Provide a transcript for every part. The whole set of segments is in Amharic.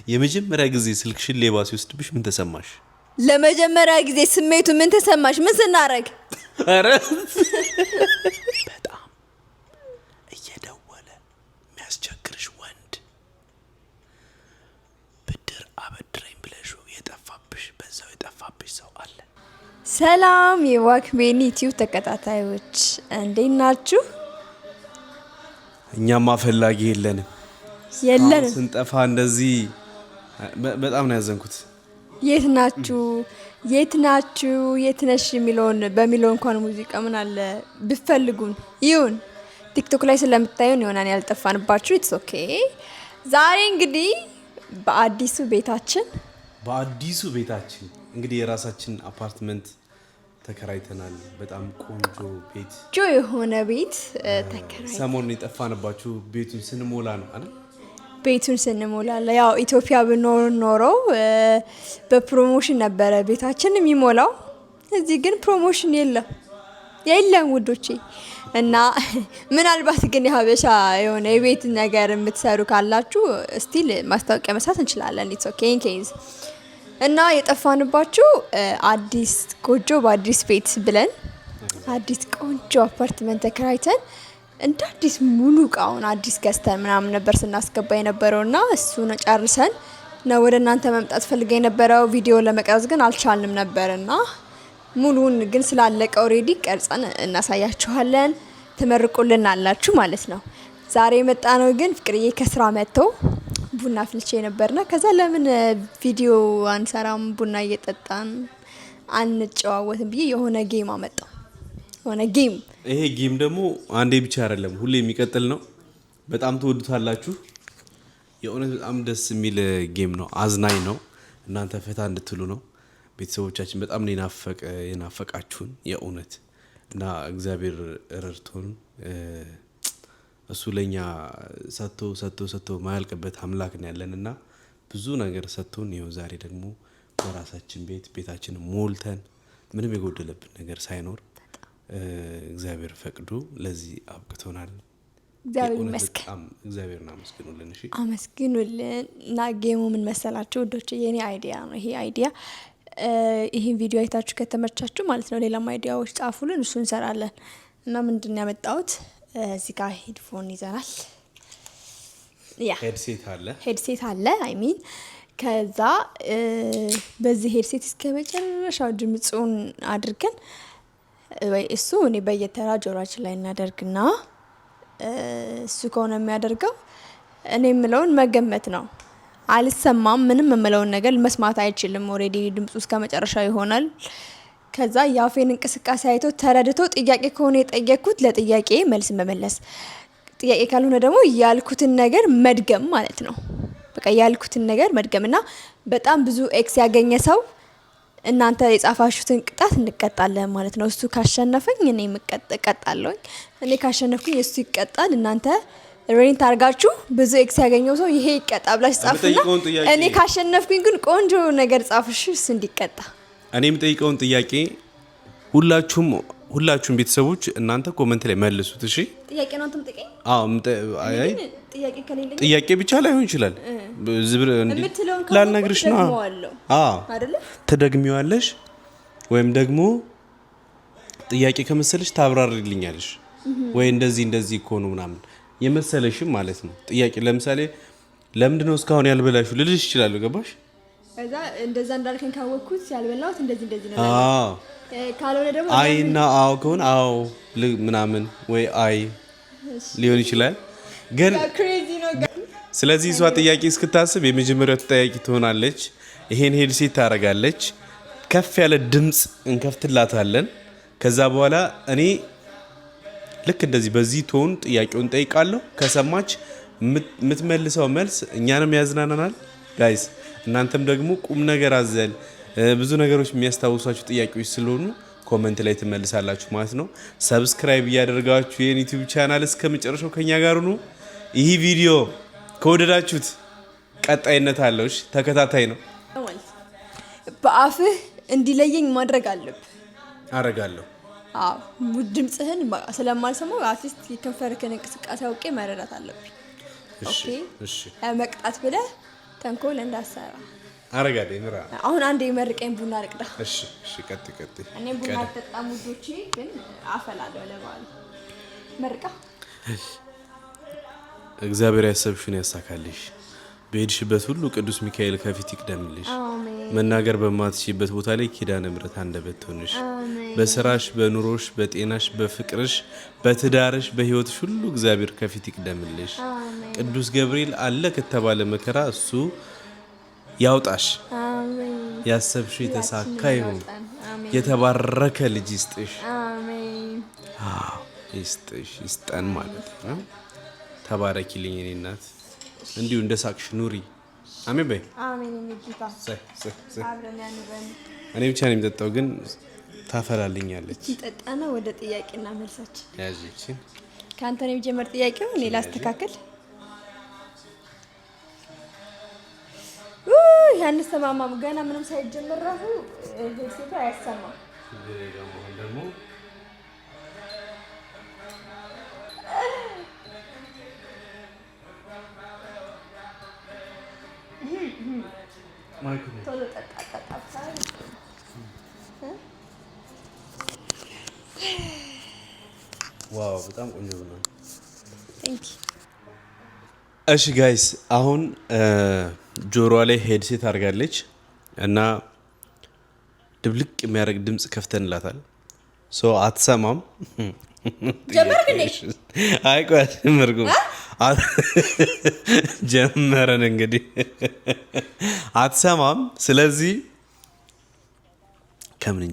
የመጀመሪያ ጊዜ ስልክሽን ሌባ ሲወስድብሽ ምን ተሰማሽ? ለመጀመሪያ ጊዜ ስሜቱ ምን ተሰማሽ? ምን ስናረግ? አረ በጣም እየደወለ የሚያስቸግርሽ ወንድ ብድር አበድረኝ ብለሽ የጠፋብሽ ሰው አለ። ሰላም የዋክሜን ዩቲዩብ ተከታታዮች እንዴት ናችሁ? እኛማ ፈላጊ የለንም ስንጠፋ እንደዚህ በጣም ነው ያዘንኩት። የት ናችሁ የት ነሽ በሚለው እንኳን ሙዚቃ ምን አለ ብፈልጉን ይሁን ቲክቶክ ላይ ስለምታዩን ይሆናል ያልጠፋንባችሁ። ኢትስ ኦኬ። ዛሬ እንግዲህ በአዲሱ ቤታችን እንግዲህ የራሳችን አፓርትመንት ተከራይተናል። በጣም ቆንጆ ቤት የሆነ ቤት ተከራይተናል። ሰሞኑን የጠፋንባችሁ ቤቱን ስንሞላ ነው አይደል? ቤቱን ስንሞላ ያው ኢትዮጵያ ብንኖር ኖሮ በፕሮሞሽን ነበረ ቤታችን የሚሞላው። እዚህ ግን ፕሮሞሽን የለም ውዶቼ። እና ምናልባት ግን የሀበሻ የሆነ የቤት ነገር የምትሰሩ ካላችሁ ስቲል ማስታወቂያ መስራት እንችላለን። ኢትስ ኦኬ ኢንኬዝ እና የጠፋንባችሁ አዲስ ጎጆ በአዲስ ቤት ብለን አዲስ ቆንጆ አፓርትመንት ተከራይተን እንደ አዲስ ሙሉ እቃውን አዲስ ገዝተን ምናምን ነበር ስናስገባ የነበረውና እሱን ጨርሰን ነው ወደ እናንተ መምጣት ፈልገን የነበረው። ቪዲዮ ለመቅረጽ ግን አልቻልንም ነበርና ሙሉውን ግን ስላለቀ ኦሬዲ ቀርጸን እናሳያችኋለን። ተመርቁልን አላችሁ ማለት ነው። ዛሬ የመጣ ነው ግን ፍቅርዬ ከስራ መጥቶ ቡና ፍልቼ ነበርና ከዛ ለምን ቪዲዮ አንሰራም ቡና እየጠጣን አንጨዋወትም ብዬ የሆነ ጌም አመጣው። ይሄ ጌም ደግሞ አንዴ ብቻ አይደለም ሁሌ የሚቀጥል ነው። በጣም ትወዱታላችሁ። የእውነት በጣም ደስ የሚል ጌም ነው። አዝናኝ ነው። እናንተ ፈታ እንድትሉ ነው። ቤተሰቦቻችን በጣም ነው የናፈቃችሁን የእውነት እና እግዚአብሔር ረድቶን እሱ ለኛ ሰጥቶ ማያልቅበት አምላክ ነው ያለንና ብዙ ነገር ሰጥቶን ይኸው ዛሬ ደግሞ በራሳችን ቤታችን ሞልተን ምንም የጎደለብን ነገር ሳይኖር እግዚአብሔር ፈቅዶ ለዚህ አብቅቶናል። እግዚአብሔርን አመስግኑልን። እሺ አመስግኑልን። እና ጌሙ ምን መሰላችሁ ወዶች? የኔ አይዲያ ነው ይሄ አይዲያ። ይሄን ቪዲዮ አይታችሁ ከተመቻችሁ ማለት ነው ሌላም አይዲያዎች ጻፉልን፣ እሱ እንሰራለን። እና ምንድነው ያመጣሁት እዚህ ጋር ሄድፎን ይዘናል። ሄድሴት አለ አይ ሚን ከዛ በዚህ ሄድሴት እስከ መጨረሻው ድምጹን አድርገን ወይ እሱ እኔ በየተራ ጆሮአችን ላይ እናደርግና እሱ ከሆነ የሚያደርገው እኔ የምለውን መገመት ነው። አልሰማም ምንም የምለውን ነገር መስማት አይችልም። ኦሬዲ ድምጹ እስከ መጨረሻው ይሆናል። ከዛ የአፌን እንቅስቃሴ አይቶ ተረድቶ ጥያቄ ከሆነ የጠየኩት ለጥያቄ መልስ መመለስ፣ ጥያቄ ካልሆነ ደግሞ ያልኩትን ነገር መድገም ማለት ነው። በቃ ያልኩትን ነገር መድገምና በጣም ብዙ ኤክስ ያገኘ ሰው እናንተ የጻፋችሁትን ቅጣት እንቀጣለን ማለት ነው። እሱ ካሸነፈኝ እኔ እቀጣለሁ፣ እኔ ካሸነፍኩኝ እሱ ይቀጣል። እናንተ ሬንት አርጋችሁ ብዙ ኤክስ ያገኘው ሰው ይሄ ይቀጣ ብላችሁ ጻፉና እኔ ካሸነፍኩኝ ግን ቆንጆ ነገር ጻፍሽ እሱ እንዲቀጣ። እኔ የምጠይቀውን ጥያቄ ሁላችሁም ቤተሰቦች እናንተ ኮሜንት ላይ መልሱት። እሺ ጥያቄ ነው አንተም ጥያቄ? አይ ጥያቄ ብቻ ላይሆን ይችላል። ዝብር ላልነግርሽ ነው አይደለ? ትደግሚዋለሽ ወይም ደግሞ ጥያቄ ከመሰለሽ ታብራሪልኛለሽ ወይ እንደዚህ እኮ ነው ምናምን የመሰለሽም ማለት ነው። ጥያቄ ለምሳሌ ለምንድነው እስካሁን ያልበላሽው ልልሽ ይችላል። ገባሽ? ከዛ እንደዛ እንዳልከኝ ካወቅኩት ያልበላሁት እንደዚህ ነው። ካልሆነ ደግሞ አይና አው ከሆነ አው ምናምን ወይ አይ ሊሆን ይችላል ግን ስለዚህ እሷ ጥያቄ እስክታስብ የመጀመሪያው ተጠያቂ ትሆናለች። ይሄን ሄድሴት ታረጋለች። ከፍ ያለ ድምጽ እንከፍትላታለን። ከዛ በኋላ እኔ ልክ እንደዚህ በዚህ ቶን ጥያቄውን ጠይቃለሁ። ከሰማች የምትመልሰው መልስ እኛንም ያዝናናናል ጋይስ። እናንተም ደግሞ ቁም ነገር አዘል ብዙ ነገሮች የሚያስታውሷችሁ ጥያቄዎች ስለሆኑ ኮሜንት ላይ ትመልሳላችሁ ማለት ነው። ሰብስክራይብ እያደረጋችሁ የኔ ዩቲዩብ ቻናል እስከ መጨረሻው ከኛ ጋር ሁኑ። ይህ ቪዲዮ ከወደዳችሁት ቀጣይነት አለው። እሺ ተከታታይ ነው። በአፍህ እንዲለየኝ ማድረግ አረጋለሁ። ድምጽህን ስለማልሰማው አርቲስት የከንፈርክን እንቅስቃሴ አውቄ መረዳት አለብኝ። ኦኬ መቅጣት ብለህ ተንኮል እንዳሰራ አረጋለሁ ምራ አሁን አንዴ መርቀኝ ቡና ልቅዳ። እሺ ቀጥ እኔ ቡና አልጠጣም ውዶቼ፣ ግን አፈላለሁ ለበዓሉ። መርቃ እግዚአብሔር ያሰብሽውን ያሳካልሽ። በሄድሽበት ሁሉ ቅዱስ ሚካኤል ከፊት ይቅደምልሽ። መናገር በማትችይበት ቦታ ላይ ኪዳነ ምሕረት አንደበት ትሆንሽ። በስራሽ፣ በኑሮሽ፣ በጤናሽ፣ በፍቅርሽ፣ በትዳርሽ፣ በህይወትሽ ሁሉ እግዚአብሔር ከፊት ይቅደምልሽ። ቅዱስ ገብርኤል አለ ከተባለ መከራ እሱ ያውጣሽ። ያሰብሽ የተሳካ ይሁን። የተባረከ ልጅ ይስጥሽ። ይስጠን ማለት ነው። ተባረኪልኝ የኔ እናት፣ እንዲሁ እንደ ሳቅሽ ኑሪ። አሜን በይ። እኔ ብቻ ነው የምጠጣው፣ ግን ታፈላልኛለች። ጠጣና ወደ ጥያቄና መልሳችን ያዥችን። ከአንተ ነው የሚጀምር ጥያቄው፣ እኔ ላስተካክል። ያንሰማማም ገና ምንም ሳይጀምር ራሱ ሄድሴቱ አያሰማም። ዋው በጣም ቆንጆ ነው። እሺ ጋይስ አሁን ጆሮዋ ላይ ሄድሴት አድርጋለች እና ድብልቅ የሚያደርግ ድምጽ ከፍተንላታል። ሶ አትሰማም። ጀመረን እንግዲህ አትሰማም። ስለዚህ ከምን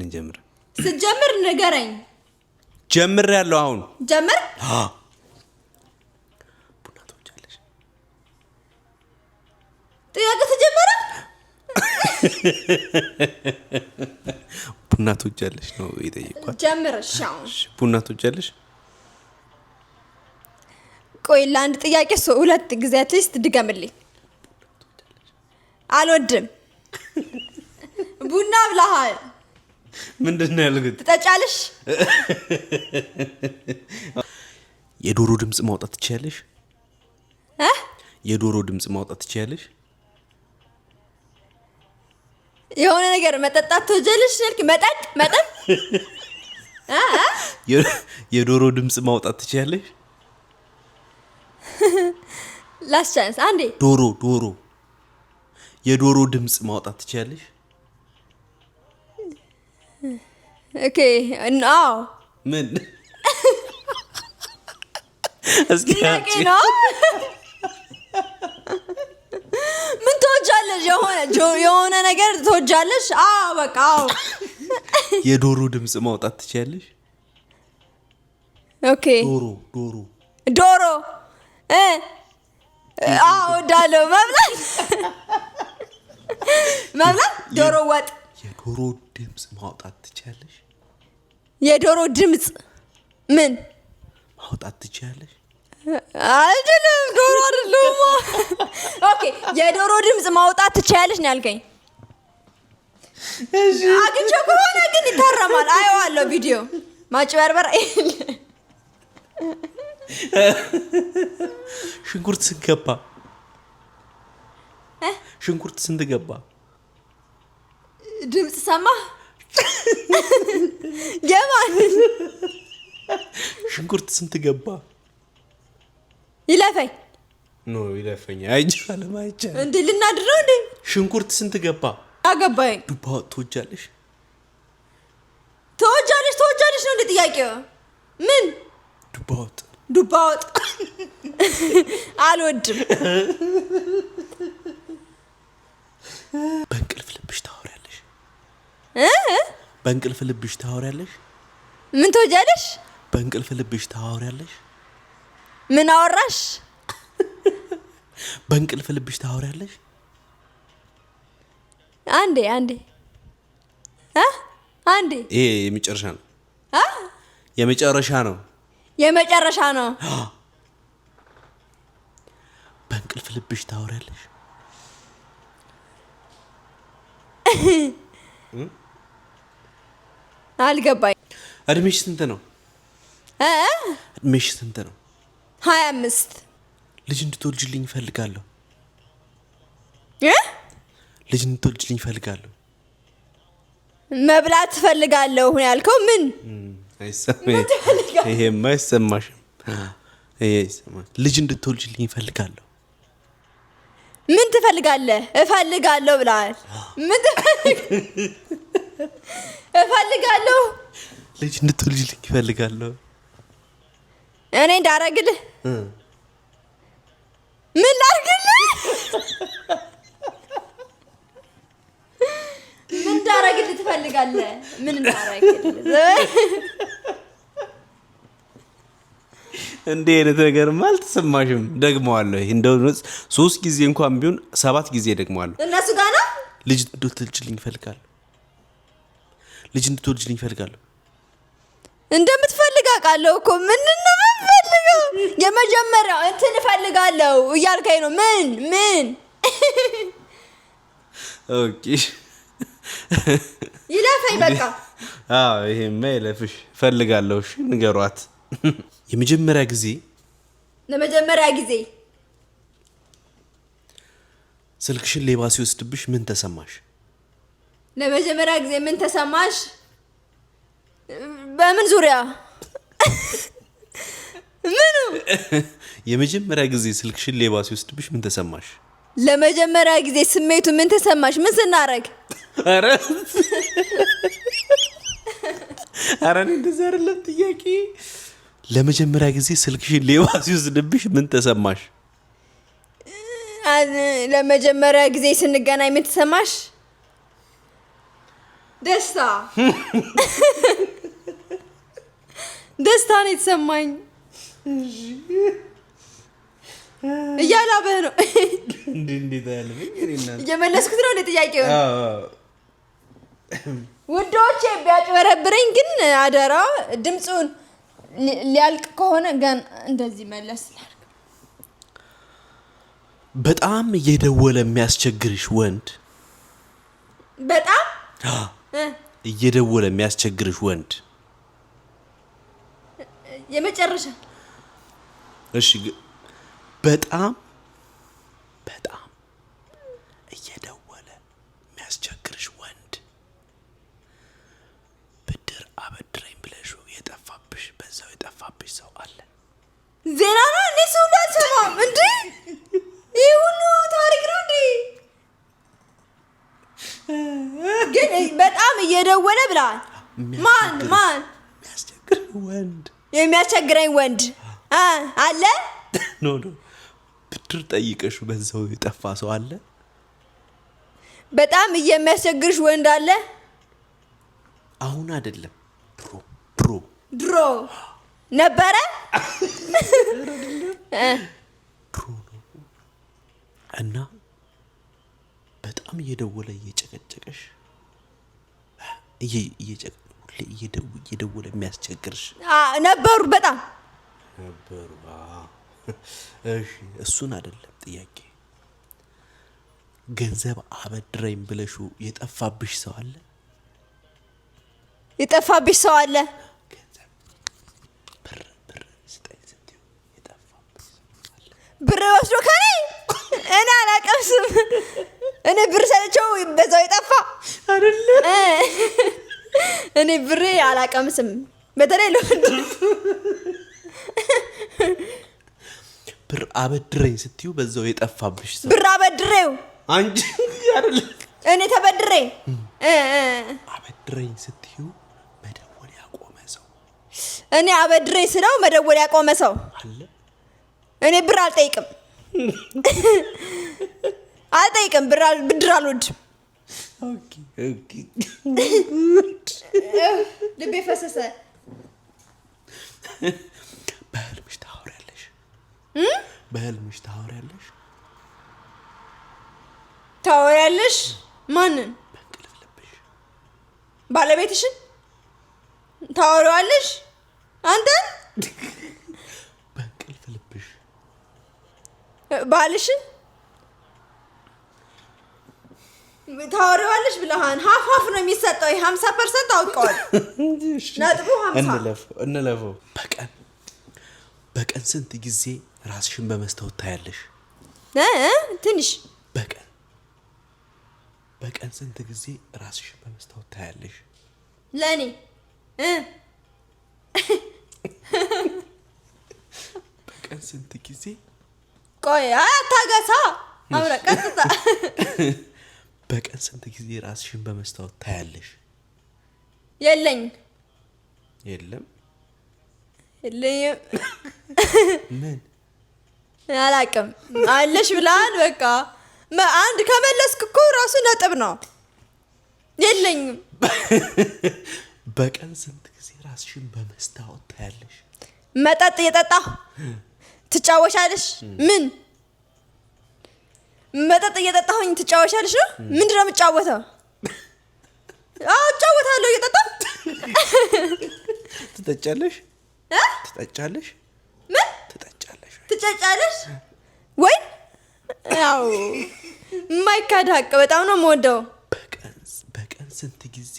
እንጀምር? ስትጀምር ንገረኝ። ጀምር ያለው አሁን ጀምር። ቡና ትወጃለሽ? ጥያቄ ተጀመረ። ቡና ትወጃለሽ ነው የጠየኳት። ጀምር። ቡና ትወጃለሽ? ቆይ ለአንድ ጥያቄ ሁለት ጊዜ አትሊስት ድገምልኝ። አልወድም። ቡና ብለሃል። ምንድን ነው ያልኩት? ትጠጫለሽ? የዶሮ ድምጽ ማውጣት ትችያለሽ? የዶሮ ድምጽ ማውጣት ትችያለሽ? የሆነ ነገር መጠጣት ትወጃለሽ? መጠጥ የዶሮ ድምጽ ማውጣት ትችያለሽ? ላስት ቻንስ አንዴ። ዶሮ የዶሮ ድምጽ ማውጣት ትችያለሽ? ኦኬ አዎ። ምን እስኪ ነው? ምን ትወጃለሽ? የሆነ ነገር ትወጃለሽ? አዎ በቃ አዎ። የዶሮ ድምጽ ማውጣት ትችያለሽ? ኦኬ ዶሮ አዎ ዳለው መብላት ዶሮ ወጥ። የዶሮ ድምጽ ማውጣት ትችያለሽ? የዶሮ ድምጽ ምን ማውጣት ትችያለሽ? አይደለም ዶሮ አይደለም። ኦኬ የዶሮ ድምጽ ማውጣት ትችያለሽ ነው ያልከኝ? እሺ አግኝቼው ከሆነ ግን ይታረማል። አየዋለሁ ቪዲዮ። ማጭበርበር። ሽንኩርት ስንገባ ሽንኩርት ስንት ገባ? ድምጽ ሰማህ? የማን ሽንኩርት ስንት ገባ? ይለፈኝ ይለፈኝ። አይቻልም። እንዴ ልናድረው እንዴ? ሽንኩርት ስንት ገባ? አገባኝ። ዱባ ትወጃለሽ? ትወጃለሽ ነው እንዴ ጥያቄው? ምን ዱባ ወጥ አልወድም። በእንቅልፍ ልብሽ ታወሪያለሽ? ምን ትወጃለሽ? በእንቅልፍ ልብሽ ታወሪያለሽ? ምን አወራሽ? በእንቅልፍ ልብሽ ታወሪያለሽ? አንዴ ይሄ የመጨረሻ ነው። በእንቅልፍ ልብሽ ታወሪያለሽ? አልገባኝ። እድሜሽ ስንት ነው? 25 ልጅ እንድትወልጂልኝ እፈልጋለሁ። ልጅ እንድትወልጂልኝ እፈልጋለሁ። መብላት ትፈልጋለሁ ነው ያልከው? ምን ይሄማ አይሰማሽም? ይሄ አይሰማሽ? ልጅ እንድትወልጂልኝ እፈልጋለሁ። ምን ትፈልጋለህ? እፈልጋለሁ ብለሃል። ምን እፈልጋለሁ? ልጅ እንድትወልጂልኝ እፈልጋለሁ። እኔ እንዳረግልህ ምን ላርግልህ? ምን እንዳረግልህ ትፈልጋለህ? ምን እንዳረግልህ? እንዴ አይነት ነገርማ አልተሰማሽም? ደግመዋለሁ። እንደው 3 ጊዜ እንኳን ቢሆን 7 ጊዜ ደግመዋለሁ። እነሱ ጋር ነው። ልጅ እንድትወልጂልኝ እፈልጋለሁ። ልጅ እንድትወልጂልኝ እፈልጋለሁ። እንደምትፈልግ አውቃለሁ እኮ። ምን ነው የምትፈልገው? የመጀመሪያው እንትን እፈልጋለሁ እያልከኝ ነው። ምን ኦኬ ይለፈኝ በቃ። ይሄማ ይለፍሽ። እፈልጋለሁ። እሺ ንገሯት። ለመጀመሪያ ጊዜ ስልክሽን ሌባ ሲወስድብሽ ምን ተሰማሽ? ለመጀመሪያ ጊዜ ምን ተሰማሽ? በምን ዙሪያ? ምኑ? የመጀመሪያ ጊዜ ስልክሽን ሌባ ሲወስድብሽ ምን ተሰማሽ? ለመጀመሪያ ጊዜ ስሜቱ ምን ተሰማሽ? ምን ስናረግ? ኧረ እንደዚህ አይደለም ጥያቄ። ለመጀመሪያ ጊዜ ስልክሽን ሌባ ሲወስድብሽ ምን ተሰማሽ? ለመጀመሪያ ጊዜ ስንገናኝ ምን ተሰማሽ? ደስታ ነው የተሰማኝ። እያላበህ ነው። እንዴት ያለኝ እየመለስኩት ነው እንደ ጥያቄው። ውዶቼ ቢያጭበረብረኝ ግን አደራ ድምፁን ሊያልቅ ከሆነ ገና እንደዚህ መለስ ላድርግ። በጣም እየደወለ የሚያስቸግርሽ ወንድ። በጣም እየደወለ የሚያስቸግርሽ ወንድ የመጨረሻ። እሺ በጣም እየደወለ የሚያስቸግርሽ ወንድ ብድር አበድረኝ ብለሽ የጠፋብሽ በዛው የጠፋብሽ ሰው አለ? ዜና ነው እንዴ? ሰው አልሰማም እንዴ? ይህ ሁሉ ታሪክ ነው እንዴ? ግን በጣም እየደወለ ብለሃል። ማን የሚያስቸግረኝ ወንድ አለ? ኖ ብድር ጠይቀሽ በዛው የጠፋ ሰው አለ? በጣም የሚያስቸግርሽ ወንድ አለ? አሁን አይደለም ድሮ ነበረ። ድሮ ነው። እና በጣም እየደወለ እየጨቀጨቀሽ እየደወለ የሚያስቸግርሽ ነበሩ። በጣም ነበሩ። እሺ እሱን አይደለም ጥያቄ። ገንዘብ አበድረኝ ብለሽ የጠፋብሽ ሰው አለ? የጠፋብሽ ሰው አለ? ብር ስጠኝ ስትይው የጠፋብሽ ሰው አለ? ብር ወስዶ ከኔ እኔ አላቀምስም። እኔ ብር ሰጥቼው በዛው የጠፋ አይደለም። እኔ ብሬ አላቀምስም። በተለይ ለወንድ ብር አበድረኝ ስትይው በዛው የጠፋብሽ ሰው። ብር አበድሬው አንቺ አይደለም እኔ ተበድሬ አበድረኝ ስትይው መደወል ያቆመ ሰው። እኔ አበድሬ ስለው መደወል ያቆመ ሰው አለ? እኔ ብር አልጠይቅም። ብድር አልወድም። ኦኬ ልቤ ፈሰሰ። በህልምሽ ታወሪያለሽ? ማንን? በእንቅልፍ ልብሽ ባለቤትሽን ታወሪዋለሽ? አንተን? በእንቅልፍ ልብሽ ባልሽን ታወሪዋለሽ ብለሃን። ሀፍ ነው የሚሰጠው። 50% አውቀዋል። ነጥቡ 50 እንለፈው። በቀን ስንት ጊዜ ራስሽን በመስታወት ታያለሽ? ትንሽ በቀን ስንት ጊዜ ራስሽን በመስታወት ታያለሽ? ለኔ በቀን ስንት ጊዜ? ቆይ አታገሳ አብረ ቀጥታ በቀን ስንት ጊዜ ራስሽን በመስታወት ታያለሽ? የለም ምን አላቅም አለሽ ብላል። በቃ አንድ ከመለስክ እኮ ራሱ ነጥብ ነው። የለኝም። በቀን ስንት ጊዜ ራስሽን በመስታወት ታያለሽ? መጠጥ እየጠጣሁ ትጫወቻለሽ? ምን መጠጥ እየጠጣሁኝ ትጫወቻለሽ ነው? ምንድን ነው የምጫወተው? እጫወታለሁ እየጠጣሁ። ትጠጫለሽ? ምን ትጨጫለሽ ወይ? ያው የማይካድ ሀቅ በጣም ነው የምወደው። በቀን ስንት ጊዜ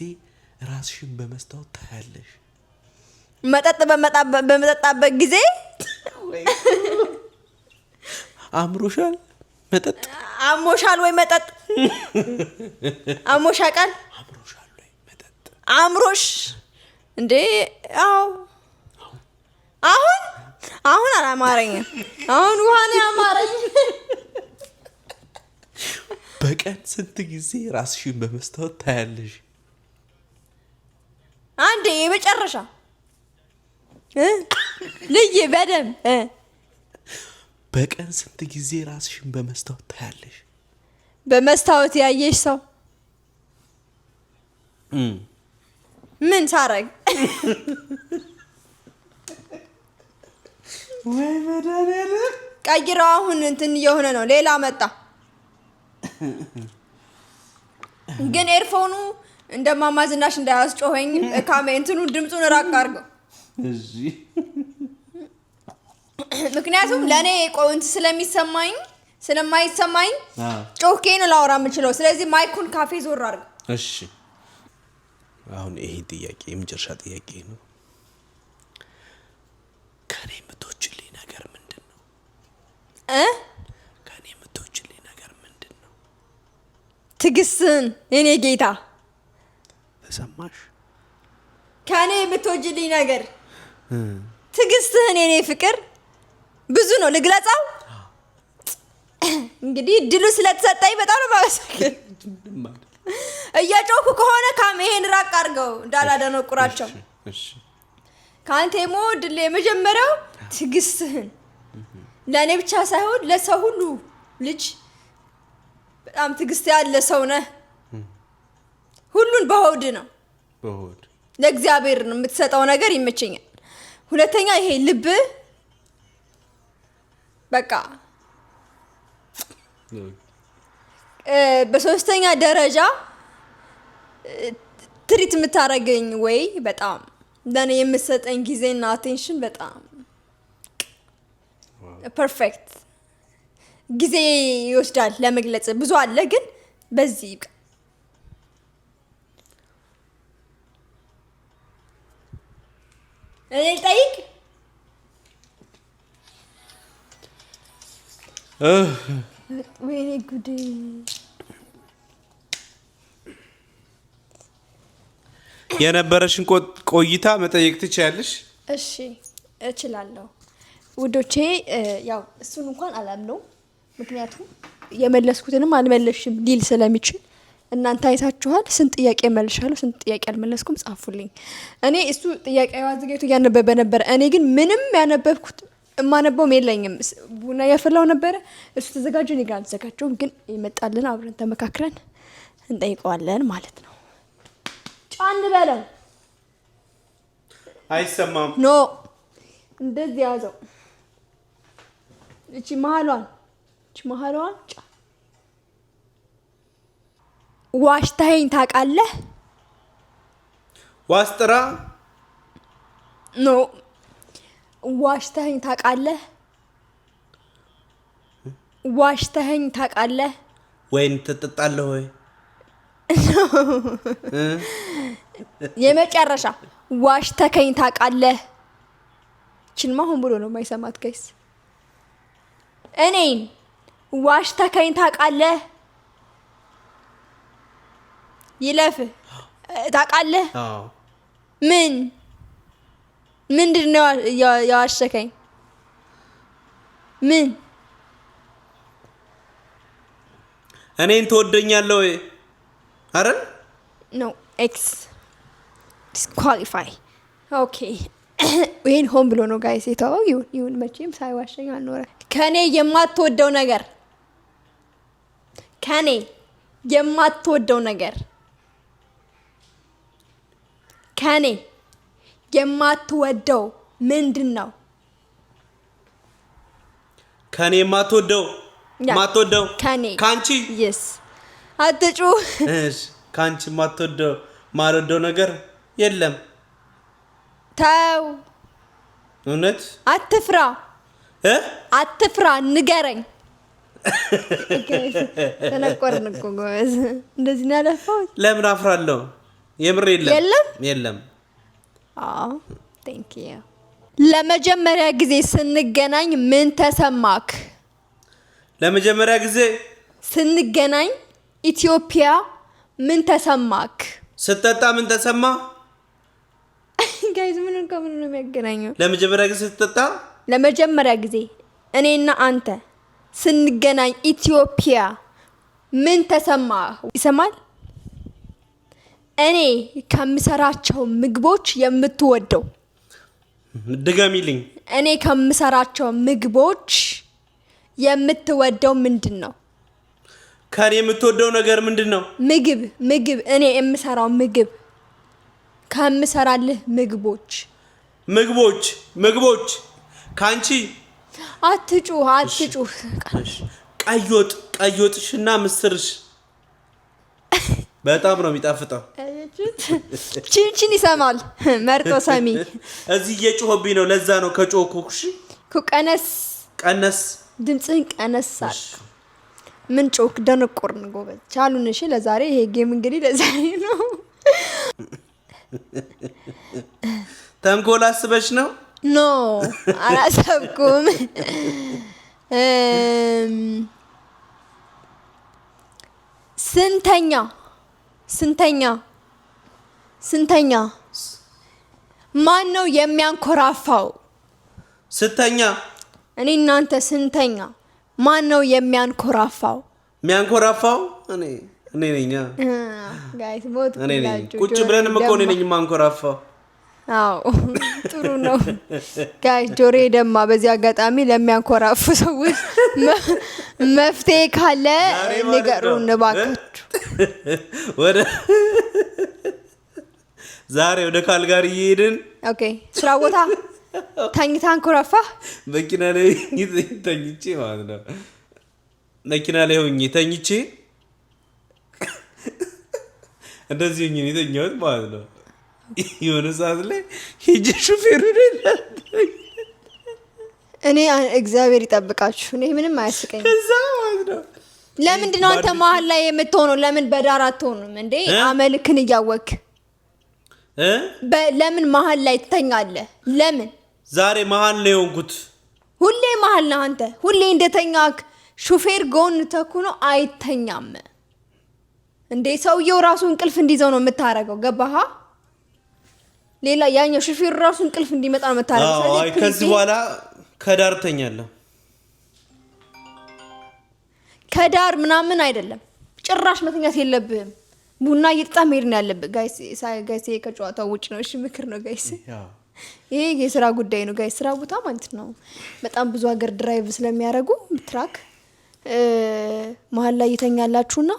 ራስሽን በመስታወት ታያለሽ? መጠጥ በመጠጣበት ጊዜ። አምሮሻል? መጠጥ አሞሻል ወይ? መጠጥ አሞሻቃል? አምሮሻል ወይ? መጠጥ አምሮሽ እንዴ? አሁን አላማረኝም። አሁን ውሃ ነው ያማረኝ። በቀን ስንት ጊዜ ራስሽን በመስታወት ታያለሽ? አንዴ የመጨረሻ ልይ በደም በቀን ስንት ጊዜ ራስሽን በመስታወት ታያለሽ? በመስታወት ያየሽ ሰው ምን ሳረግ? ወይ መድኃኒዓለም ቀይረው። አሁን እንትን እየሆነ ነው። ሌላ መጣ። ግን ኤርፎኑ እንደማማዝናሽ እንዳያስጮኸኝ እንትኑ ድምፁን ራቅ አድርገው። እሺ። ምክንያቱም ለእኔ ቆንት ስለማይሰማኝ ጮኬ ነው ላወራ የምችለው። ስለዚህ ማይኩን ካፌ ዞር አድርገው። እሺ። አሁን ይሄ ጥያቄ የመጨረሻ ጥያቄ ነው። ከኔ የምትወጪልኝ ነገር ምንድን ነው? ከኔ የምትወጪልኝ ነገር ምንድን ነው? ትዕግስትን የኔ ጌታ። ተሰማሽ? ከኔ የምትወጪልኝ ነገር ትዕግስትህን የኔ ፍቅር። ብዙ ነው ልግለጻው። እንግዲህ ድሉ ስለተሰጠኝ በጣም ነው ማመሰግን። እያጮኩ ከሆነ ይሄን ራቅ አድርገው እንዳላደነቁራቸው። ከአንተ የምወድል የመጀመሪያው ትዕግስትህን፣ ለእኔ ብቻ ሳይሆን ለሰው ሁሉ ልጅ በጣም ትዕግስት ያለ ሰው ነህ። ሁሉን በሆድ ነው ለእግዚአብሔር ነው የምትሰጠው ነገር ይመቸኛል። ሁለተኛ ይሄ ልብ በቃ። በሶስተኛ ደረጃ ትሪት የምታረገኝ ወይ በጣም ለኔ የምትሰጠኝ ጊዜና አቴንሽን በጣም ፐርፌክት። ጊዜ ይወስዳል ለመግለጽ ብዙ አለ፣ ግን በዚህ እኔ ልጠይቅ። ወይኔ ጉዴ! የነበረሽን ቆይታ መጠየቅ ትችያለሽ? እሺ እችላለሁ ውዶቼ። ያው እሱን እንኳን አላምነው፣ ምክንያቱም የመለስኩትንም አልመለስሽም ሊል ስለሚችል እናንተ አይታችኋል። ስንት ጥያቄ መልሻለሁ፣ ስንት ጥያቄ አልመለስኩም ጻፉልኝ። እኔ እሱ ጥያቄው አዘጋጅቶ እያነበበ ነበር። እኔ ግን ምንም ያነበብኩት የማነበውም የለኝም። ቡና ያፈላው ነበረ እሱ ተዘጋጀ፣ እኔ ጋር አልተዘጋጀውም። ግን ይመጣልን አብረን ተመካክረን እንጠይቀዋለን ማለት ነው። ጫን በለው። አይሰማም። ኖ እንደዚህ ያዘው። እቺ መሀሏን ዋሽታኸኝ ታውቃለህ? ዋስጥራ ኖ ዋሽታኸኝ ታውቃለህ? ዋሽታኸኝ ታውቃለህ? ወይን ትጠጣለህ ወይ? የመጨረሻ ዋሽተኸኝ ታውቃለህ? ችንማ ሆን ብሎ ነው የማይሰማት ጋይስ። እኔን ዋሽተከኝ ታውቃለህ? ይለፍ ታውቃለህ? ምንድን ነው ያዋሸከኝ? ምን እኔን ትወደኛለህ ወይ? አይደል? ኖ ኤክስ ዲስኳሊፋይ። ኦኬ ይሄን ሆን ብሎ ነው ጋይስ የተወው። ይሁን መቼም ሳይዋሸኝ አልኖረ። ከኔ የማትወደው ነገር ከኔ የማትወደው ነገር ከኔ የማትወደው ምንድን ነው? ከኔ የማትወደው ማትወደው ካንቺ yes አትጩ። እሺ ካንቺ የማትወደው ማልወደው ነገር የለም። ተው እውነት አትፍራ አትፍራ ንገረኝ። ተነቆርን እኮ ጎበዝ። እንደዚህ ነው ያለፈው። ለምን አፍራለሁ? የምር የለም። ቴንክ ዩ። ለመጀመሪያ ጊዜ ስንገናኝ ምን ተሰማክ? ለመጀመሪያ ጊዜ ስንገናኝ ኢትዮጵያ ምን ተሰማክ? ስትጠጣ ምን ተሰማ? ጋይስ ምን ነው የሚያገናኘው? ለመጀመሪያ ጊዜ ስትጠጣ ለመጀመሪያ ጊዜ እኔና አንተ ስንገናኝ ኢትዮጵያ ምን ተሰማ? ይሰማል? እኔ ከምሰራቸው ምግቦች የምትወደው ድገሚልኝ። እኔ ከምሰራቸው ምግቦች የምትወደው ምንድን ነው? ከኔ የምትወደው ነገር ምንድን ነው? ምግብ እኔ የምሰራው ምግብ ከምሰራልህ ምግቦች ካንቺ አትጩህ። ቀይ ወጥሽና ምስርሽ በጣም ነው የሚጣፍጠው። ቺንቺን ይሰማል መርጦ ሰሚ። እዚህ እየጮህብኝ ነው። ለዛ ነው ከጮኩሽ። ቀነስ ድምጽህን ቀነሳል። ምን ጮክ? ደነቆርን ጎበዝ። ቻሉን። እሺ ለዛሬ ይሄ ጌም እንግዲህ ለዛሬ ነው። ተንኮል አስበሽ ነው? ኖ አላሰብኩም። ስንተኛ ማን ነው የሚያንኮራፋው? ስተኛ እኔ እናንተ ስንተኛ ማን ነው የሚያንኮራፋው? እኔ ነኝ። ጋይስ ሞት ቁጭ ብለን እኮ እኔ ነኝ የማንኮራፋው። አዎ ጥሩ ነው ጋይስ። ጆሬ ደማ። በዚህ አጋጣሚ ለሚያንኮራፉ ሰዎች መፍትሄ ካለ ንገሩን እባካችሁ። ዛሬ ወደ ካልጋሪ እየሄድን ኦኬ፣ ስራ ቦታ ተኝታ አንኮራፋ። መኪና ላይ ተኝቼ ማለት ነው። መኪና ላይ ሆኜ ተኝቼ እንደዚህ ሆኜ የተኛሁት ማለት ነው። የሆነ ሰዓት ላይ ሂጅ ሹፌሩ እኔ እግዚአብሔር ይጠብቃችሁ። እኔ ምንም አያስቀኝም። ከዛ ማለት ነው። ለምንድን ነው አንተ መሀል ላይ የምትሆነው? ለምን በዳር አትሆንም እንዴ? አመልክን እያወክ ለምን መሀል ላይ ትተኛለህ? ለምን ዛሬ መሀል ነው የሆንኩት? ሁሌ መሀል ነህ አንተ። ሁሌ እንደተኛክ ሹፌር ጎን ተኩኖ አይተኛም እንዴ? ሰውየው ራሱ እንቅልፍ እንዲይዘው ነው የምታረገው። ገባህ? ሌላ ያኛው ሹፌር ራሱ እንቅልፍ እንዲመጣ ነው የምታረገው። አይ ከዚህ በኋላ ከዳር ተኛለሁ። ከዳር ምናምን አይደለም፣ ጭራሽ መተኛት የለብህም። ቡና እየጠጣህ መሄድ ነው ያለብህ። ጋይስ ከጨዋታው ውጭ ነው። እሺ ምክር ነው ጋይስ። ይሄ የስራ ጉዳይ ነው ጋይስ። ስራ ቦታ ማለት ነው በጣም ብዙ ሀገር ድራይቭ ስለሚያደርጉ ትራክ መሀል ላይ ይተኛላችሁና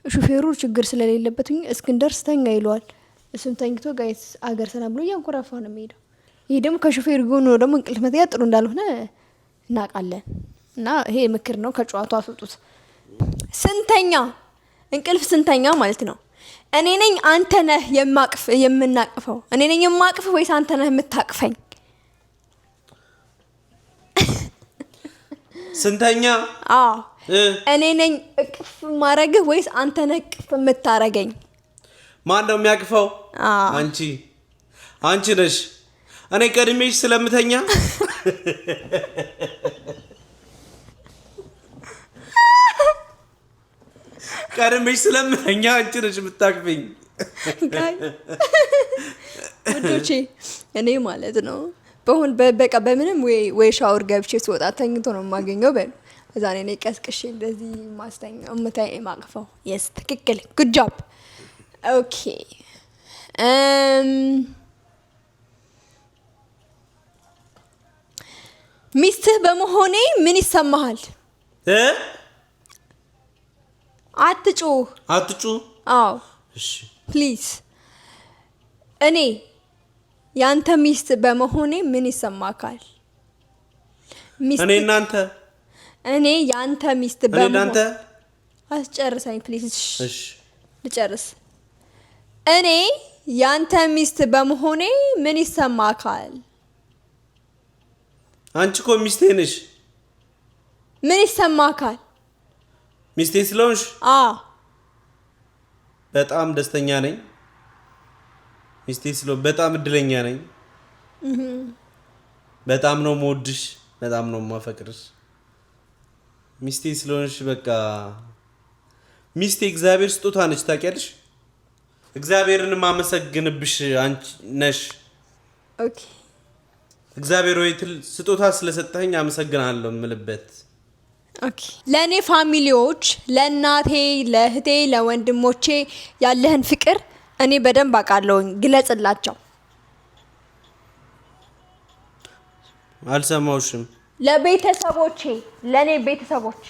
ሹፌሩ ችግር ስለሌለበት እስክንደርስ ተኛ ይለዋል። እሱም ተኝቶ ጋይስ አገር ሰላም ብሎ እያንኮራፋ ነው የሚሄደው። ይሄ ደግሞ ከሹፌር ጎን ነው ደግሞ እንቅልፍ መተኛት ጥሩ እንዳልሆነ እናውቃለን። እና ይሄ ምክር ነው፣ ከጨዋታው አስወጡት። እንቅልፍ ስንተኛ ማለት ነው? እኔ ነኝ አንተ ነህ የምናቅፈው? እኔ ነኝ የማቅፈው ወይስ አንተ ነህ የምታቅፈኝ? ስንተኛ? እኔ ነኝ እቅፍ ማረግህ ወይስ አንተ ነህ እቅፍ የምታረገኝ? ማን ነው የሚያቅፈው? አንቺ ነሽ። እኔ ቀድሜሽ ስለምተኛ ቀድመሽ ስለምተኛ አንቺ ነሽ የምታቅፊኝ። ውዶቼ እኔ ማለት ነው በቃ በምንም ወይ ሻወር ገብቼ ስወጣ ተኝቶ ነው የማገኘው በሉ። እዛ እኔ ቀስቅሼ እንደዚህ ማስተኛው እምታይ ማቅፈው። የስ ትክክል ጉድ ጆብ። ኦኬ ሚስትህ በመሆኔ ምን ይሰማሃል? አትጩህ አትጩህ። አዎ እሺ ፕሊዝ። እኔ ያንተ ሚስት በመሆኔ ምን ይሰማካል? እኔ እናንተ እኔ ያንተ ሚስት በመሆኔ አስጨርሰኝ ፕሊዝ። እሺ ልጨርስ። እኔ ያንተ ሚስት በመሆኔ ምን ይሰማካል? አንቺ እኮ ሚስቴ ነሽ። ምን ይሰማካል? ሚስቴ ስለሆንሽ በጣም ደስተኛ ነኝ። ሚስቴ ስለሆንሽ በጣም እድለኛ ነኝ። በጣም ነው የምወድሽ፣ በጣም ነው የማፈቅርሽ። ሚስቴ ስለሆንሽ በቃ ሚስቴ እግዚአብሔር ስጦታ ነች። ታውቂያለሽ? እግዚአብሔርን ማመሰግንብሽ አንቺ ነሽ። ኦኬ እግዚአብሔር ወይ ስጦታ ስለሰጠኸኝ አመሰግናለሁ የምልበት። ኦኬ ለኔ ፋሚሊዎች፣ ለእናቴ፣ ለእህቴ፣ ለወንድሞቼ ያለህን ፍቅር እኔ በደንብ አውቃለሁኝ። ግለጽላቸው። አልሰማውሽም። ለቤተሰቦቼ፣ ለኔ ቤተሰቦች፣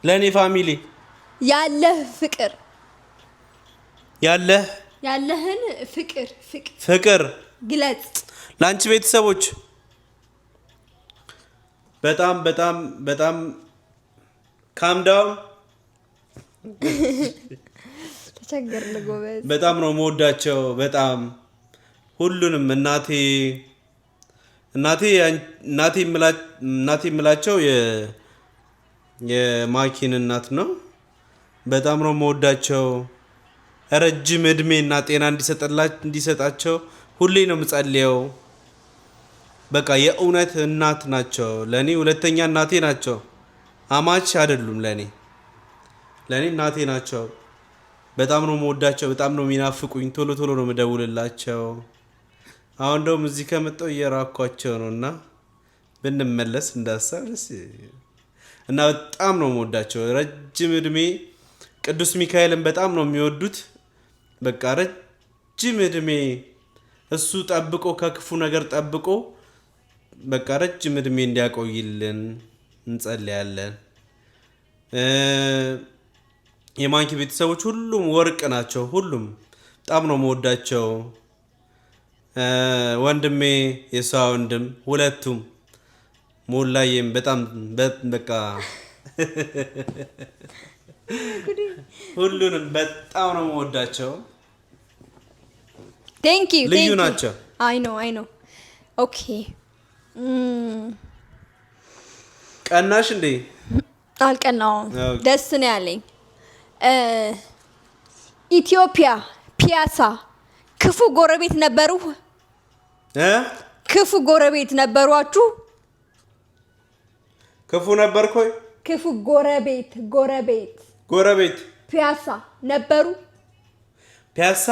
ለኔ ፋሚሊ ያለህ ፍቅር ያለህን ፍቅር ግለጽ። ላንቺ ቤተሰቦች በጣም በጣም በጣም ካምዳው ተቸገርን ጎበዝ። በጣም ነው የምወዳቸው። በጣም ሁሉንም እናቴ የምላቸው የማኪን እናት ነው። በጣም ነው የምወዳቸው። ረጅም እድሜና ጤና እንዲሰጣቸው ሁሌ ነው የምጸልየው። በቃ የእውነት እናት ናቸው ለኔ። ሁለተኛ እናቴ ናቸው። አማች አይደሉም ለኔ እናቴ ናቸው። በጣም ነው የምወዳቸው። በጣም ነው የሚናፍቁኝ። ቶሎ ቶሎ ነው የምደውልላቸው። አሁን እንደውም እዚህ ከመጣሁ እየራኳቸው ነውና ብንመለስ እንዳሳብ እና በጣም ነው የምወዳቸው። ረጅም እድሜ ቅዱስ ሚካኤልን በጣም ነው የሚወዱት። በቃ ረጅም እድሜ እሱ ጠብቆ ከክፉ ነገር ጠብቆ በቃ ረጅም እድሜ እንዲያቆይልን እንጸልያለን። የማንኪ ቤተሰቦች ሁሉም ወርቅ ናቸው። ሁሉም በጣም ነው የምወዳቸው። ወንድሜ የሷ ወንድም ሁለቱም ሞላዬም በጣም በቃ ሁሉንም በጣም ነው የምወዳቸው። ልዩ ናቸው። አይ ኖ ኦኬ። ቀናሽ እንዴ? አልቀናውም። ደስ ነው ያለኝ። ኢትዮጵያ ፒያሳ ክፉ ጎረቤት ነበሩ? ክፉ ጎረቤት ነበሯችሁ? ክፉ ነበርኩኝ? ክፉ ጎረቤት ፒያሳ ነበሩ? ፒያሳ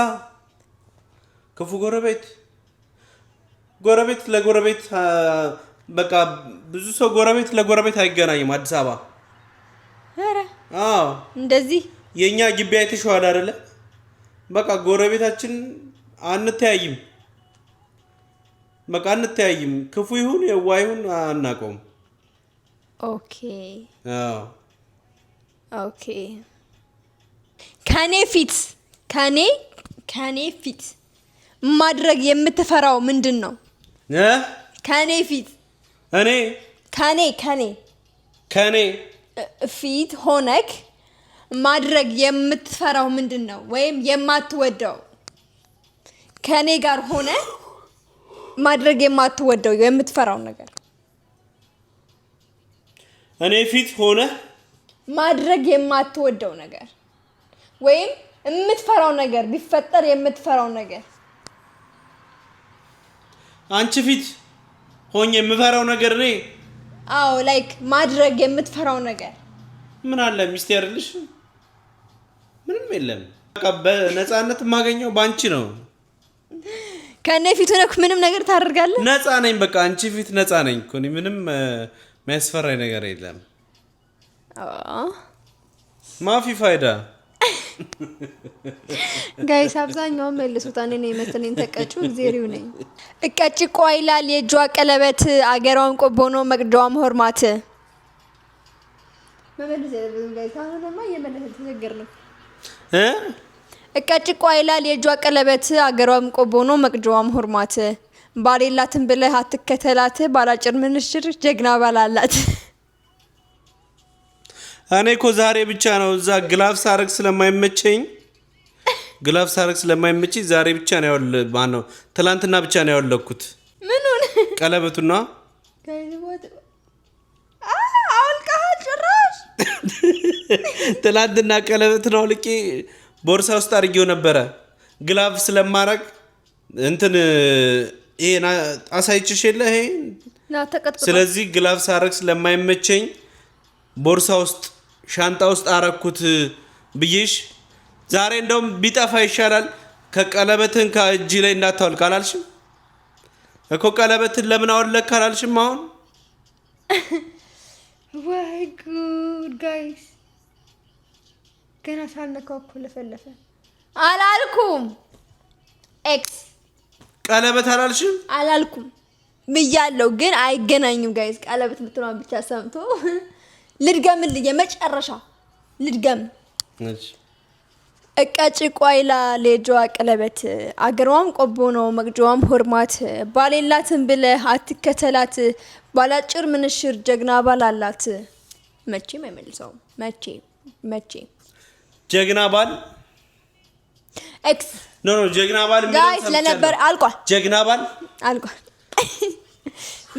ክፉ ጎረቤት ለጎረቤት በቃ ብዙ ሰው ጎረቤት ለጎረቤት አይገናኝም አዲስ አበባ። ኧረ አዎ እንደዚህ የኛ ግቢ አይተሽዋል አይደለ? በቃ ጎረቤታችን አንተያይም። በቃ አንተያይም። ክፉ ይሁን የዋህ ይሁን አናውቀውም። ኦኬ ኦኬ። ከኔ ፊት ማድረግ የምትፈራው ምንድን ነው? ከኔ ፊት ከኔ ፊት ሆነክ ማድረግ የምትፈራው ምንድን ነው? ወይም የማትወደው ከኔ ጋር ሆነ ማድረግ የማትወደው የምትፈራው ነገር? እኔ ፊት ሆነ ማድረግ የማትወደው ነገር ወይም የምትፈራው ነገር ቢፈጠር የምትፈራው ነገር? አንቺ ፊት ሆኜ የምፈራው ነገር እኔ? አዎ ላይክ ማድረግ የምትፈራው ነገር ምን አለ ሚስቴ አይደልሽ? ምንም የለም። በቃ በነፃነት የማገኘው ባንቺ ነው። ከኔ ፊት ሆነህ ምንም ነገር ታደርጋለህ? ነፃ ነኝ። በቃ አንቺ ፊት ነፃ ነኝ እኮ እኔ ምንም የሚያስፈራኝ ነገር የለም። ማፊ ፋይዳ ጋይስ አብዛኛውን መልሱት። እኔ ነኝ መሰለኝ ተቀጩ ዜሪው ነኝ። እቀጭቋ ይላል የእጇ ቀለበት አገሯም ቆቦ ነው መቅደዋም ሆርማት መመለስ ያለብን ጋይስ። አሁንማ እየመለሰ ተቸገር ነው። እቀጭቋ ይላል የእጇ ቀለበት አገሯም ቆቦ ነው መቅደዋም ሆርማት ባሌላትን ብለህ አትከተላት ባላጭር ምንሽር ጀግና ባላላት። እኔ እኮ ዛሬ ብቻ ነው እዛ ግላፍ ሳረግ ስለማይመቸኝ ዛሬ ብቻ ነው ያወለ ማነው ትላንትና ብቻ ነው ያወለኩት። ምኑን? ቀለበቱና ጭራሽ ትላንትና ቀለበት ነው ልቄ ቦርሳ ውስጥ አድርጌው ነበረ። ግላፍ ስለማረግ እንትን ይሄ አሳይችሽ የለ ይሄ ስለዚህ ግላፍ ሳረግ ስለማይመቸኝ ቦርሳ ውስጥ ሻንጣ ውስጥ አረኩት ብዬሽ ዛሬ እንደውም ቢጠፋ ይሻላል ከቀለበትን ከእጅ ላይ እንዳታወልቅ አላልሽም እኮ? ቀለበትን ለምን አወለክ አላልሽም? አሁን ወይ ጉድ ጋይስ ገና ሳልነካው እኮ ለፈለፈ አላልኩም። ኤክስ ቀለበት አላልሽም? አላልኩም ብያለሁ፣ ግን አይገናኙም ጋይስ። ቀለበት ምትሏን ብቻ ሰምቶ ልድገምልኝ፣ የመጨረሻ ልድገም። እሺ እቀጭቋ ይላል የእጇ ቀለበት አገሯም ቆቦ ነው መቅደዋም ሆርማት ባሌላትን ብለህ አትከተላት ባላጭር ምንሽር ጀግና ባላላት። መቼም አይመልሰውም። መቼ ጀግና ባል ኤክስ ኖ ጀግና ባል ጋይስ ለነበር አልቋል። ጀግና ባል አልቋል።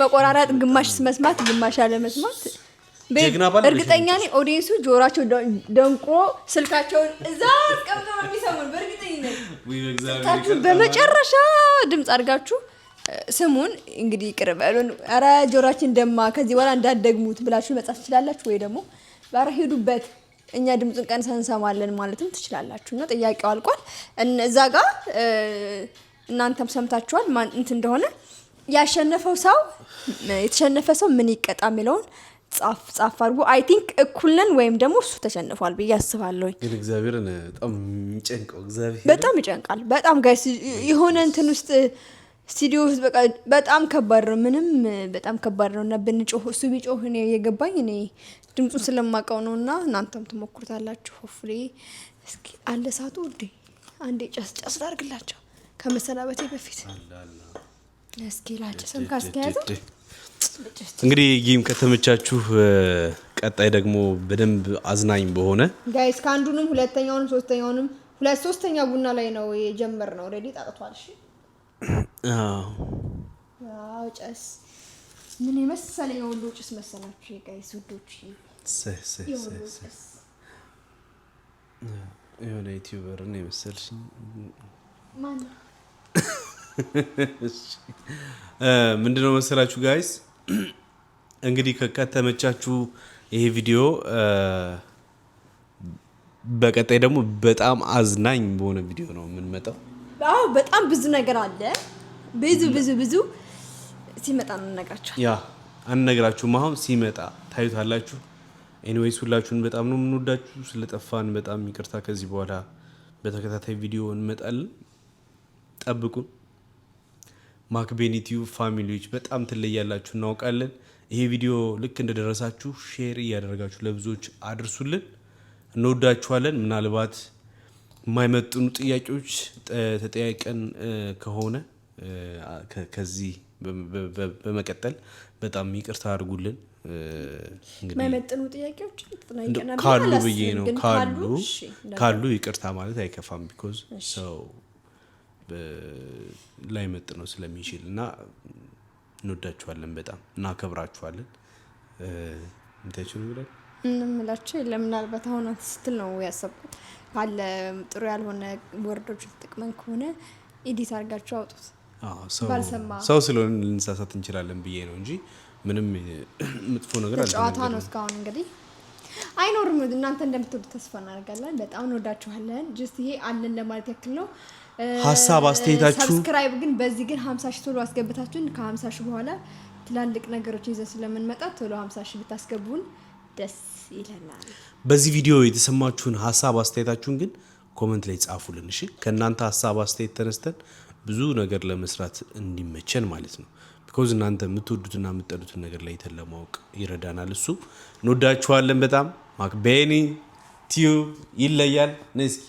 መቆራረጥ ግማሽ መስማት ግማሽ ያለ መስማት። እርግጠኛ ነኝ ኦዲየንሱ ጆራቸው ደንቆ ስልካቸውን እዛ አስቀምጠው ነው የሚሰሙን። በእርግጠኝነት ስልካችሁ በመጨረሻ ድምፅ አድርጋችሁ ስሙን። እንግዲህ ይቅር በሉን። ኧረ ጆራችን ደማ ከዚህ በኋላ እንዳትደግሙት ብላችሁ መጻፍ ትችላላችሁ፣ ወይ ደግሞ ኧረ ሄዱበት እኛ ድምፁን ቀንሰን እንሰማለን ማለትም ትችላላችሁ። እና ጥያቄው አልቋል። እዛ ጋር እናንተም ሰምታችኋል ማን እንትን እንደሆነ። ያሸነፈው ሰው የተሸነፈ ሰው ምን ይቀጣ የሚለውን ጻፍ አድርጉ። አይ ቲንክ እኩል ነን ወይም ደግሞ እሱ ተሸንፏል ብዬ አስባለሁ። ግን እግዚአብሔርን በጣም ይጨንቀው። እግዚአብሔር በጣም ይጨንቃል። በጣም ጋይስ የሆነ እንትን ውስጥ ስቱዲዮ ውስጥ በቃ በጣም ከባድ ነው። ምንም በጣም ከባድ ነው እና ብንጮህ እሱ ቢጮህ እኔ የገባኝ እኔ ድምፁን ስለማውቀው ነውና እናንተም ትሞክሩታላችሁ። ሆፍሊ እስኪ አለ ሰዓቱ ውዴ አንዴ ጨስ ላድርግላቸው ከመሰናበቴ በፊት እስኪ ላጨስም ካስከያዘ። እንግዲህ ጌም ከተመቻችሁ ቀጣይ ደግሞ በደንብ አዝናኝ በሆነ ጋይስ ከአንዱንም ሁለተኛውንም ሶስተኛውንም ሶስተኛ ቡና ላይ ነው የጀመርነው። ኦሬዲ ጣጥቷል። እሺ አዎ ጨስ ምን የመሰለ የሁሉ ጭስ መሰላችሁ ጋይስ ውዶች። የሆነ ዩቲዩበር ነው የመሰልሽ ማን? ምንድነው መሰላችሁ ጋይስ እንግዲህ ከተመቻችሁ ይሄ ቪዲዮ በቀጣይ ደግሞ በጣም አዝናኝ በሆነ ቪዲዮ ነው የምንመጣው። አዎ በጣም ብዙ ነገር አለ። ብዙ ሲመጣ እንነግራችሁ። ያ አንነግራችሁም፣ አሁን ሲመጣ ታዩታላችሁ። ኤኒዌይስ ሁላችሁን በጣም ነው የምንወዳችሁ። ስለጠፋን በጣም ይቅርታ። ከዚህ በኋላ በተከታታይ ቪዲዮ እንመጣለን፣ ጠብቁን። ማክቤን ዩቲዩብ ፋሚሊዎች በጣም ትለያላችሁ እናውቃለን። ይሄ ቪዲዮ ልክ እንደደረሳችሁ ሼር እያደረጋችሁ ለብዙዎች አድርሱልን። እንወዳችኋለን። ምናልባት የማይመጥኑ ጥያቄዎች ተጠያይቀን ከሆነ ከዚህ በመቀጠል በጣም ይቅርታ አድርጉልን። የማይመጥኑ ጥያቄዎች ካሉ ብዬ ነው ካሉ ይቅርታ ማለት አይከፋም። ቢኮዝ ሰው ላይ መጥ ነው ስለሚችል እና እንወዳችኋለን፣ በጣም እናከብራችኋለን። እንታችሁ ነው እንምላችሁ ለምናልባት አሁን ስትል ነው ያሰብኩት ካለ ጥሩ ያልሆነ ወርዶች ተጠቅመን ከሆነ ኤዲት አድርጋችሁ አውጡት። ሰው ስለሆነ ልንሳሳት እንችላለን ብዬ ነው እንጂ ምንም መጥፎ ነገር ጨዋታ ነው። እስካሁን እንግዲህ አይኖርም። እናንተ እንደምትወዱ ተስፋ እናደርጋለን። በጣም እንወዳችኋለን። ጀስት ይሄ አለን ለማለት ያክል ነው። ሀሳብ አስተያየታችሁ ሰብስክራይብ ግን በዚህ ግን 50 ሺህ ቶሎ አስገብታችሁን ከ50 ሺህ በኋላ ትላልቅ ነገሮች ይዘን ስለምንመጣ ቶሎ 50 ሺህ ብታስገቡን ደስ ይለናል። በዚህ ቪዲዮ የተሰማችሁን ሀሳብ አስተያየታችሁን ግን ኮሜንት ላይ ጻፉልን። እሺ ከእናንተ ሀሳብ አስተያየት ተነስተን ብዙ ነገር ለመስራት እንዲመቸን ማለት ነው። ቢኮዝ እናንተ የምትወዱትና የምትጠሉትን ነገር ላይ ለማወቅ ይረዳናል። እሱ እንወዳችኋለን በጣም። ማክቤኒ ቲዩብ ይለያል። ነስኪ